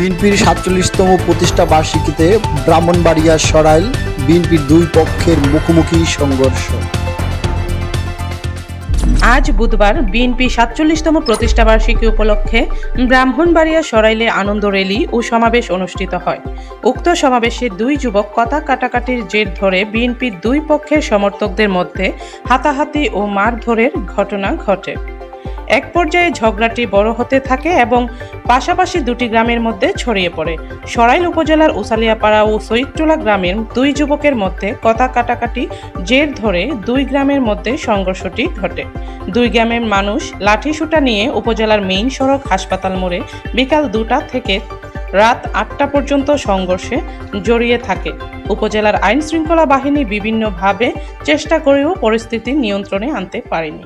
বিএনপির ৪৭তম প্রতিষ্ঠা বার্ষিকীতে ব্রাহ্মণবাড়িয়া সরাইল বিএনপির দুই পক্ষের মুখোমুখি সংঘর্ষ। আজ বুধবার বিএনপি ৪৭তম প্রতিষ্ঠা বার্ষিকী উপলক্ষে ব্রাহ্মণবাড়িয়া সরাইলে আনন্দ র্যালি ও সমাবেশ অনুষ্ঠিত হয়। উক্ত সমাবেশে দুই যুবক কথা কাটাকাটির জের ধরে বিএনপির দুই পক্ষের সমর্থকদের মধ্যে হাতাহাতি ও মারধরের ঘটনা ঘটে। এক পর্যায়ে ঝগড়াটি বড় হতে থাকে এবং পাশাপাশি দুটি গ্রামের মধ্যে ছড়িয়ে পড়ে। সরাইল উপজেলার উসালিয়াপাড়া ও সৈয়দটোলা গ্রামের দুই যুবকের মধ্যে কথা কাটাকাটি জের ধরে দুই গ্রামের মধ্যে সংঘর্ষটি ঘটে। দুই গ্রামের মানুষ লাঠিসোঁটা নিয়ে উপজেলার মেইন সড়ক হাসপাতাল মোড়ে বিকাল 2টা থেকে রাত 8টা পর্যন্ত সংঘর্ষে জড়িয়ে থাকে। উপজেলার আইন শৃঙ্খলা বাহিনী বিভিন্নভাবে চেষ্টা করেও পরিস্থিতি নিয়ন্ত্রণে আনতে পারেনি।